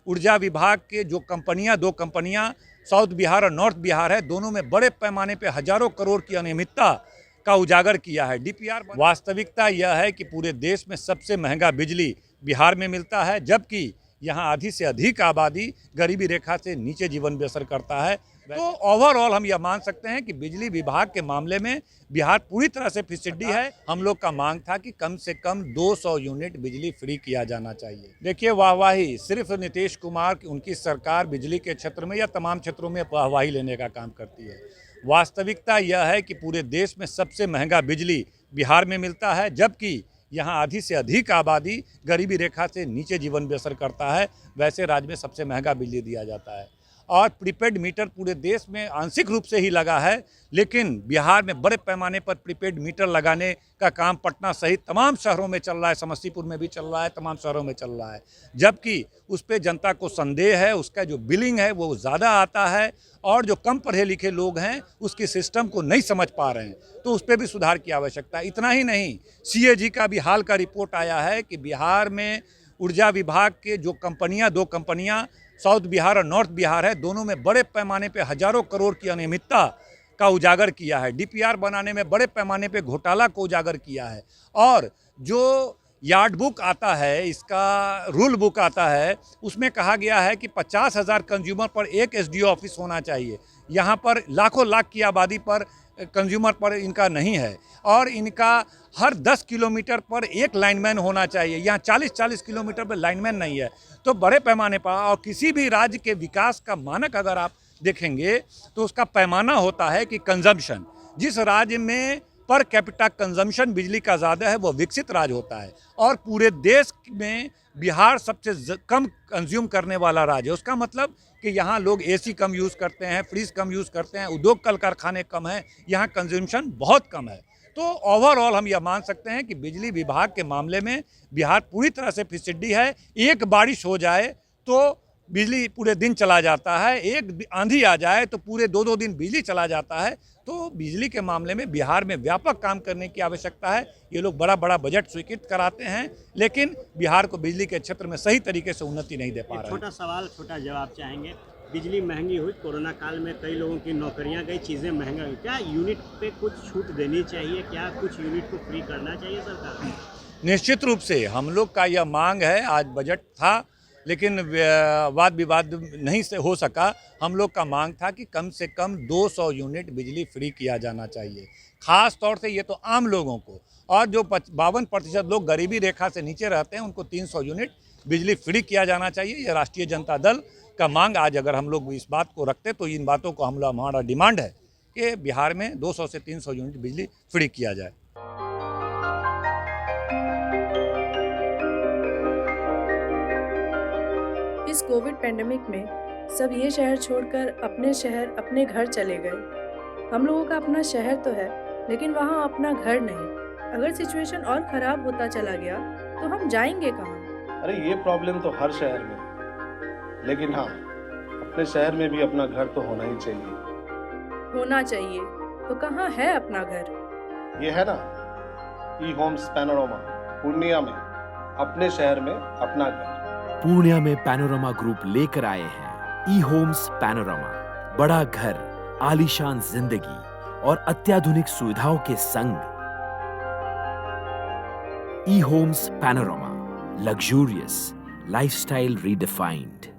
ऊर्जा विभाग के जो कंपनियां, दो कंपनियां साउथ बिहार और नॉर्थ बिहार है, दोनों में बड़े पैमाने पे हजारों करोड़ की अनियमितता का उजागर किया है। डीपीआर वास्तविकता यह है कि पूरे देश में सबसे महंगा बिजली बिहार में मिलता है, जबकि यहाँ आधी से अधिक आबादी गरीबी रेखा से नीचे जीवन बसर करता है। तो ओवरऑल हम यह मान सकते हैं कि बिजली विभाग के मामले में बिहार पूरी तरह से फिसड्डी है। हम लोग का मांग था कि कम से कम 200 यूनिट बिजली फ्री किया जाना चाहिए। देखिए, वाहवाही सिर्फ नीतीश कुमार की उनकी सरकार बिजली के क्षेत्र में या तमाम क्षेत्रों में वाहवाही लेने का काम करती है। वास्तविकता यह है कि पूरे देश में सबसे महंगा बिजली बिहार में मिलता है, जबकि यहाँ आधी से अधिक आबादी गरीबी रेखा से नीचे जीवन बसर करता है। वैसे राज्य में सबसे महंगा बिजली दिया जाता है और प्रीपेड मीटर पूरे देश में आंशिक रूप से ही लगा है, लेकिन बिहार में बड़े पैमाने पर प्रीपेड मीटर लगाने का काम पटना सहित तमाम शहरों में चल रहा है, समस्तीपुर में भी चल रहा है, तमाम शहरों में चल रहा है, जबकि उस पर जनता को संदेह है। उसका जो बिलिंग है वो ज़्यादा आता है और जो कम पढ़े लिखे लोग हैं उसकी सिस्टम को नहीं समझ पा रहे हैं, तो उस पर भी सुधार की आवश्यकता है। इतना ही नहीं, CAG का भी हाल का रिपोर्ट आया है कि बिहार में ऊर्जा विभाग के जो कंपनियां, दो कंपनियां साउथ बिहार और नॉर्थ बिहार है, दोनों में बड़े पैमाने पे हजारों करोड़ की अनियमितता का उजागर किया है। डीपीआर बनाने में बड़े पैमाने पे घोटाला को उजागर किया है और जो यार्ड बुक आता है, इसका रूल बुक आता है, उसमें कहा गया है कि 50,000 कंज्यूमर पर एक SDO ऑफिस होना चाहिए। यहाँ पर लाखों लाख की आबादी पर कंज्यूमर पर इनका नहीं है और इनका हर 10 किलोमीटर पर एक लाइनमैन होना चाहिए। यहाँ 40-40 किलोमीटर पर लाइनमैन नहीं है, तो बड़े पैमाने पर। और किसी भी राज्य के विकास का मानक अगर आप देखेंगे तो उसका पैमाना होता है कि कंजम्पशन। जिस राज्य में पर कैपिटा कंजम्पशन बिजली का ज़्यादा है वो विकसित राज्य होता है और पूरे देश में बिहार सबसे कम कंज्यूम करने वाला राज्य है। उसका मतलब कि यहाँ लोग AC कम यूज़ करते हैं, फ्रिज कम यूज़ करते हैं, उद्योग कल कारखाने कम हैं, यहाँ कंजम्पशन बहुत कम है। तो ओवरऑल हम यह मान सकते हैं कि बिजली विभाग के मामले में बिहार पूरी तरह से फिसड्डी है। एक बारिश हो जाए तो बिजली पूरे दिन चला जाता है, एक आंधी आ जाए तो पूरे 2-2 दिन बिजली चला जाता है। तो बिजली के मामले में बिहार में व्यापक काम करने की आवश्यकता है। ये लोग बड़ा बड़ा बजट स्वीकृत कराते हैं, लेकिन बिहार को बिजली के क्षेत्र में सही तरीके से उन्नति नहीं दे पा रहे हैं। छोटा सवाल, छोटा जवाब चाहेंगे। बिजली महंगी हुई, कोरोना काल में कई लोगों की नौकरियां गई, चीज़ें महंगा हुई, क्या यूनिट पे कुछ छूट देनी चाहिए? क्या कुछ यूनिट को फ्री करना चाहिए सरकार? निश्चित रूप से हम लोग का यह मांग है। आज बजट था लेकिन वाद विवाद नहीं से हो सका। हम लोग का मांग था कि कम से कम 200 यूनिट बिजली फ्री किया जाना चाहिए, खास तौर से ये तो आम लोगों को, और जो 52% लोग गरीबी रेखा से नीचे रहते हैं उनको 300 यूनिट बिजली फ्री किया जाना चाहिए। ये राष्ट्रीय जनता दल का मांग आज अगर हम लोग इस बात को रखते तो इन बातों को हमारा डिमांड है कि बिहार में 200 से 300 यूनिट बिजली फ्री किया जाए। इस कोविड पेंडेमिक में सब ये शहर छोड़कर अपने शहर, अपने घर चले गए। हम लोगों का अपना शहर तो है, लेकिन वहाँ अपना घर नहीं। अगर सिचुएशन और ख़राब होता चला गया तो हम जाएंगे कहाँ? अरे ये प्रॉब्लम तो हर शहर में है, लेकिन हाँ, अपने शहर में भी अपना घर तो होना ही चाहिए। होना चाहिए तो कहाँ है अपना घर? ये है ना, E-Homes पैनोरमा, पूर्णिया में, अपने शहर में अपना घर। पूर्णिया में पैनोरमा ग्रुप लेकर आए हैं E-Homes पैनोरमा। बड़ा घर, आलीशान जिंदगी और अत्याधुनिक सुविधाओं के संग। E-Homes panorama, luxurious lifestyle redefined.